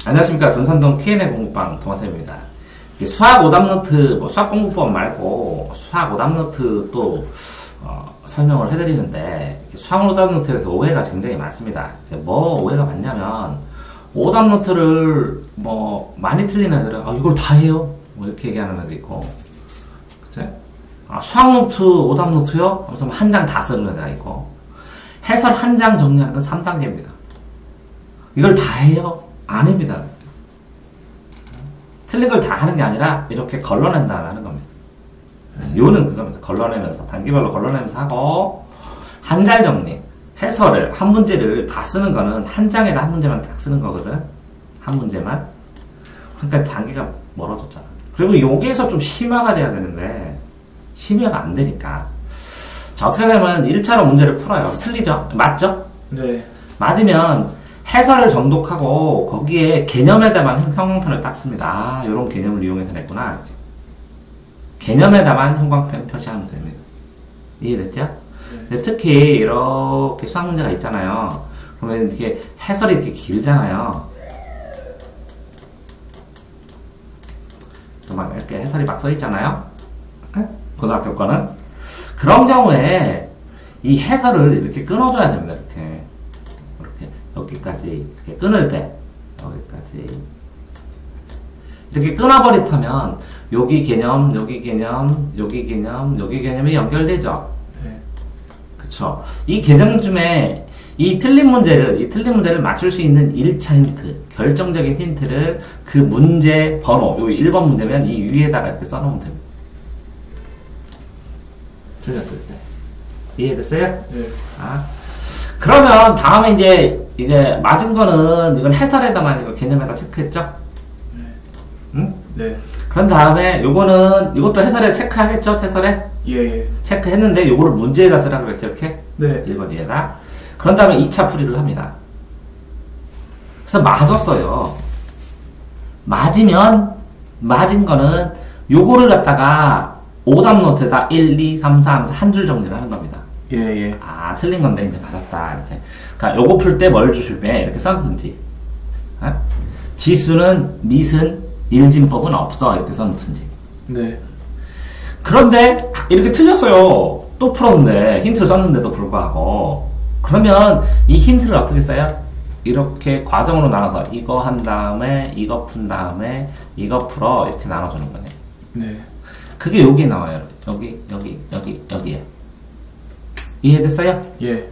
안녕하십니까. 둔산동 Q&A 공부방 동화쌤입니다. 수학 오답노트, 수학 공부법 말고 수학 오답노트 또 설명을 해드리는데, 수학 오답노트에 대해서 오해가 굉장히 많습니다. 뭐 오해가 많냐면, 오답노트를 많이 틀리는 애들은 이걸 다 해요? 이렇게 얘기하는 애도 있고, 그치? 수학노트 오답노트요? 하면서 한 장 다 쓰는 애가 있고, 해설 한 장 정리하는 건 3단계입니다. 이걸 다 해요? 아닙니다. 틀린 걸 다 하는 게 아니라 이렇게 걸러낸다는 하는 겁니다. 요는 그겁니다. 걸러내면서 단계별로 걸러내면서 하고, 한 장 정리, 해설을 한 문제를 다 쓰는 거는 한 장에다 한 문제만 딱 쓰는 거거든. 한 문제만. 그러니까 단계가 멀어졌잖아. 그리고 여기에서 좀 심화가 돼야 되는데 심화가 안 되니까. 자, 어떻게 되면 1차로 문제를 풀어요. 틀리죠? 맞죠? 네. 맞으면 해설을 정독하고 거기에 개념에다만 형광펜을 딱 씁니다. 이런 개념을 이용해서 냈구나. 개념에다만 형광펜 표시하면 됩니다. 이해됐죠? 근데 특히 이렇게 수학 문제가 있잖아요. 그러면 이렇게 해설이 이렇게 길잖아요. 막 이렇게 해설이 막 써있잖아요. 고등학교 거는. 그런 경우에 이 해설을 이렇게 끊어줘야 됩니다. 이렇게 여기까지 이렇게 끊을 때 여기까지 이렇게 끊어버리면 여기 개념, 여기 개념, 여기 개념, 여기 개념이 연결되죠. 네. 그쵸. 이 개념 중에 이 틀린 문제를 맞출 수 있는 1차 힌트, 결정적인 힌트를 그 문제 번호, 요 1번 문제면 이 위에다가 이렇게 써놓으면 됩니다. 틀렸을 때. 이해됐어요? 네. 그러면 다음에 이게 맞은 거는 이건 해설에다만 이거 개념에다 체크했죠? 네. 응? 네. 그런 다음에 이것도 해설에 체크하겠죠? 해설에? 예. 체크했는데 요거를 문제에다 쓰라고 그랬죠? 이렇게? 네. 1번 위에다. 그런 다음에 2차 풀이를 합니다. 그래서 맞았어요. 맞은 거는 요거를 갖다가 오답노트에다 1, 2, 3, 4 하면서 한 줄 정리를 하는 겁니다. 예. 틀린 건데 이제 맞았다. 이렇게. 그러니까 요거 풀 때 뭘 주실때 이렇게 써놓든지. 지수는, 밑은, 일진법은 없어. 이렇게 써놓든지. 네. 그런데 이렇게 틀렸어요. 또 풀었는데 힌트를 썼는데도 불구하고. 그러면 이 힌트를 어떻게 써요? 이렇게 과정으로 나눠서 이거 한 다음에 이거 푼 다음에 이거 풀어 이렇게 나눠주는 거네. 네. 그게 여기에 나와요. 여기에. 이해됐어요? 예.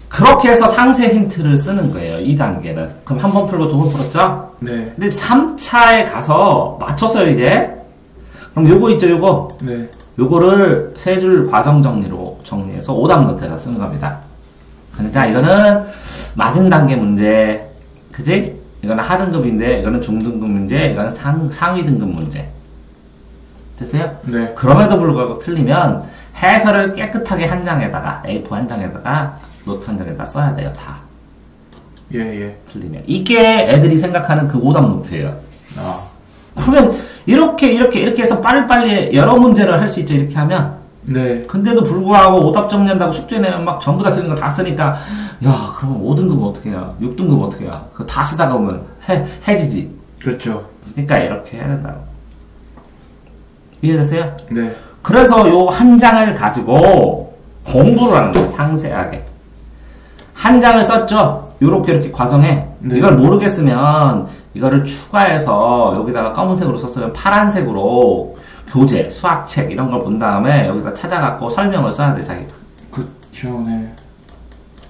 그렇게 해서 상세 힌트를 쓰는 거예요. 2단계는. 그럼 한 번 풀고 두 번 풀었죠? 네. 근데 3차에 가서 맞췄어요, 이제. 그럼 요거 있죠, 요거? 네. 요거를 세 줄 과정 정리로 정리해서 오답노트에다 쓰는 겁니다. 그러니까 이거는 맞은 단계 문제, 그지? 이거는 하등급인데, 이거는 중등급 문제, 이거는 상위 등급 문제. 됐어요? 네. 그럼에도 불구하고 틀리면 해설을 깨끗하게 한 장에다가, A4 한 장에다가, 노트 한 장에다 써야 돼요, 다. 예. 틀리면. 이게 애들이 생각하는 그 오답노트예요. 그러면 이렇게 해서 빨리빨리 여러 문제를 할 수 있죠, 이렇게 하면. 네. 근데도 불구하고 오답 정리한다고 숙제 내면 막 전부 다 틀린 거 다 쓰니까, 야, 그러면 5등급 어떻게 해야? 6등급 어떻게 해야? 그거 다 쓰다가 보면 해지지. 그렇죠. 그러니까 이렇게 해야 된다고. 이해되세요? 네. 그래서 요 한 장을 가지고 공부를 하는 거예요, 상세하게. 한 장을 썼죠? 이렇게 과정에. 네. 이걸 모르겠으면 이거를 추가해서 여기다가 검은색으로 썼으면 파란색으로 교재, 수학책 이런 걸 본 다음에 여기다 찾아갖고 설명을 써야 돼, 자기. 그쵸, 네.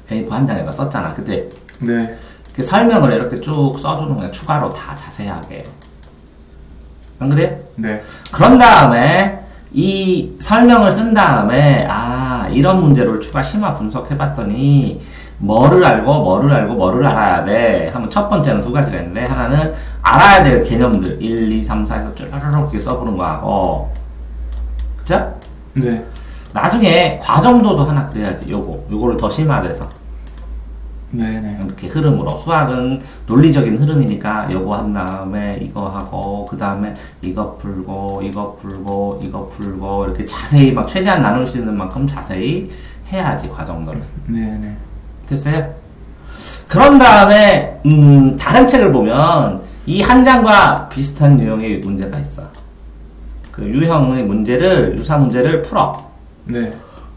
A4 한 장에다 썼잖아, 그치? 네. 이렇게 설명을 이렇게 쭉 써주는 거야, 추가로 다 자세하게. 안 그래? 네. 그런 다음에 이 설명을 쓴 다음에 이런 문제를 추가 심화 분석해봤더니 뭐를 알아야 돼 하면 첫 번째는 두 가지가 있는데, 하나는 알아야 될 개념들 1, 2, 3, 4 해서 쭈르륵 이렇게 써보는 거하고, 그쵸? 네. 나중에 과정도도 하나 그래야지. 요거를 더 심화돼서 네네. 이렇게 흐름으로. 수학은 논리적인 흐름이니까 요거 한 다음에 이거 하고, 그 다음에 이거 풀고 이렇게 자세히 막 최대한 나눌 수 있는 만큼 자세히 해야지, 과정도를. 네네. 됐어요? 그런 다음에 다른 책을 보면 이 한 장과 비슷한 유형의 문제가 있어. 그 유형의 문제를 유사 문제를 풀어. 네.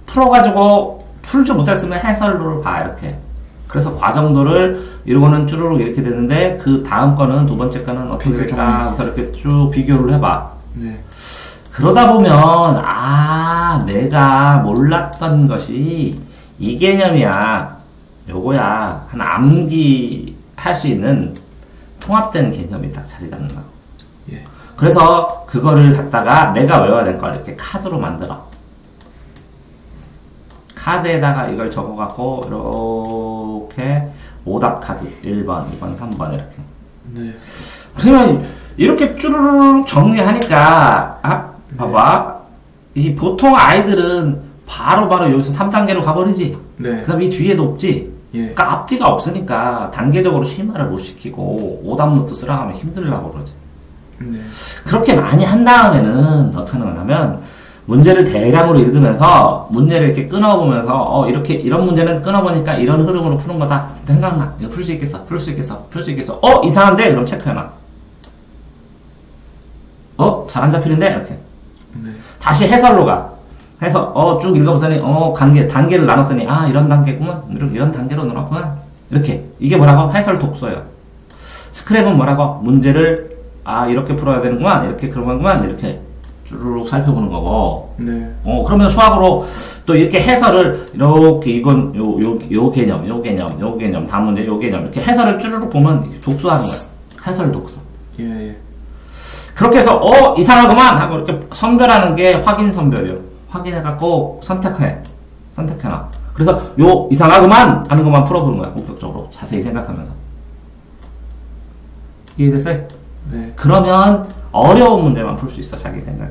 풀어가지고 풀지 못했으면 해설로를 봐 이렇게. 그래서 과정도를 이러고는 쭈루룩 이렇게 되는데 그 다음 거는 두 번째 거는 어떻게 될까 해서 이렇게 쭉 비교를 해봐. 네. 그러다 보면 아 내가 몰랐던 것이 이 개념이야 요거야 한 암기할 수 있는 통합된 개념이 딱 자리 잡는 거. 예. 그래서 그거를 갖다가 내가 외워야 될 걸 이렇게 카드로 만들어. 카드에다가 이걸 적어갖고 이렇게 오답 카드 1번, 2번, 3번 이렇게. 네. 그러면 이렇게 쭈르륵 정리하니까 봐봐 이 보통 아이들은 바로 여기서 3단계로 가버리지. 네. 그 다음 이 뒤에도 없지. 예. 그러니까 앞뒤가 없으니까 단계적으로 심화를 못 시키고 오답 노트 쓰라고 하면 힘들라고 그러지. 네. 그렇게 많이 한 다음에는 어떻게 하는 거냐면 문제를 대량으로 읽으면서 문제를 이렇게 끊어보면서 이렇게 이런 문제는 끊어보니까 이런 흐름으로 푸는 거다 생각나. 이거 풀 수 있겠어 풀 수 있겠어 풀 수 있겠어 이상한데? 그럼 체크해놔. 잘 안 잡히는데? 이렇게 네. 다시 해설로 가. 해서 쭉 읽어보더니 단계를 나눴더니 이런 단계구만 이런 단계로 나눴구나 이렇게. 이게 뭐라고? 해설 독서예요. 스크랩은 뭐라고? 문제를 이렇게 풀어야 되는구만 이렇게 그러는구만 이렇게 쭈르륵 살펴보는 거고. 네. 그러면 수학으로 또 이렇게 해설을 이렇게 이건 요 개념 다음 문제 요 개념 이렇게 해설을 쭈르륵 보면 이렇게 독서하는 거야. 해설 독서. 예. 그렇게 해서 이상하구만 하고 이렇게 선별하는 게 확인 선별이요. 확인해갖고 선택해놔. 그래서 요 이상하구만 하는 것만 풀어보는 거야. 본격적으로 자세히 생각하면서. 이해됐어요? 네. 그러면 어려운 문제만 풀 수 있어. 자기 생각에.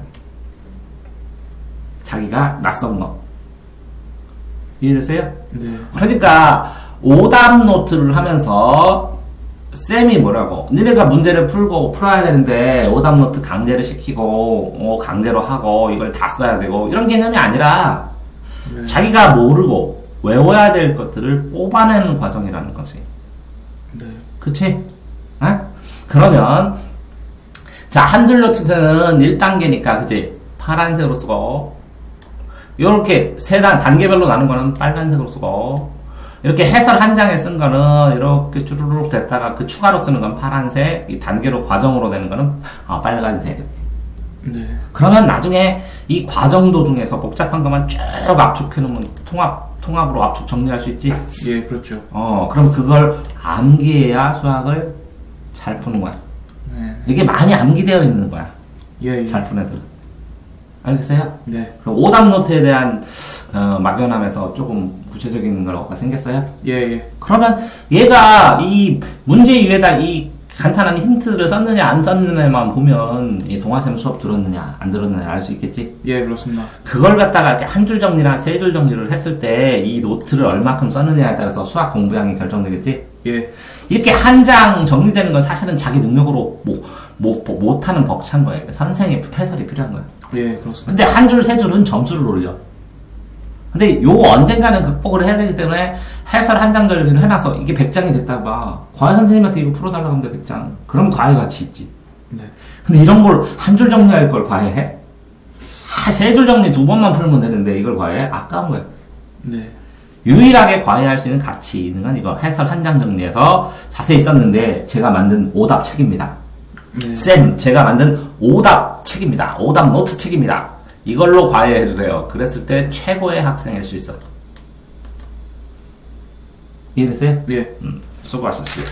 자기가 낯선 거. 이해됐어요? 네. 그러니까 오답 노트를 하면서 쌤이 뭐라고 니네가 문제를 풀어야 되는데 오답 노트 강제를 시키고 강제로 하고 이걸 다 써야 되고 이런 개념이 아니라 네. 자기가 모르고 외워야 될 것들을 뽑아내는 과정이라는 거지. 네. 그치? 그러면 자 한 줄 노트는 1단계니까 그치? 파란색으로 쓰고 요렇게 단계별로 나눈 거는 빨간색으로 쓰고 이렇게 해설 한 장에 쓴 거는 이렇게 쭈루룩 됐다가 그 추가로 쓰는 건 파란색, 이 단계로 과정으로 되는 거는 빨간색 이렇게. 네. 그러면 나중에 이 과정도 중에서 복잡한 것만 쭉 압축해 놓으면 통합으로 압축 정리할 수 있지. 예, 그렇죠. 그럼 그걸 암기해야 수학을 잘 푸는 거야. 네. 이게 많이 암기되어 있는 거야. 예. 잘 푸는 애들은. 알겠어요? 네. 그럼 오답 노트에 대한 막연함에서 조금 구체적인 거가 생겼어요? 예. 그러면 얘가 이 문제 위에다 이 간단한 힌트를 썼느냐 안 썼느냐만 보면 이 동화쌤 수업 들었느냐 안 들었느냐 알 수 있겠지? 예, 그렇습니다. 그걸 갖다가 이렇게 한 줄 정리나 세 줄 정리를 했을 때 이 노트를 얼마큼 썼느냐에 따라서 수학 공부량이 결정되겠지? 예. 이렇게 한 장 정리되는 건 사실은 자기 능력으로 못하는 벅찬 거예요. 선생의 해설이 필요한 거야. 예, 그렇습니다. 근데 한 줄, 세 줄은 점수를 올려. 근데 요거 언젠가는 극복을 해야 되기 때문에 해설 한 장 정리를 해놔서 이게 100장이 됐다 봐. 과외 선생님한테 이거 풀어달라고 하면 100장. 그럼 과외 가치 있지. 네. 근데 이런 걸 한 줄 정리할 걸 과외해? 세 줄 정리 2번만 풀면 되는데 이걸 과외해? 아까운 거야. 네. 유일하게 과외할 수 있는 가치 있는 건 이거 해설 한 장 정리해서 자세히 썼는데 제가 만든 오답 책입니다. 네. 쌤, 제가 만든 오답 책입니다. 오답 노트 책입니다. 이걸로 과외해주세요. 그랬을 때 최고의 학생일 수 있어. 이해됐어요? 예. 수고하셨어요.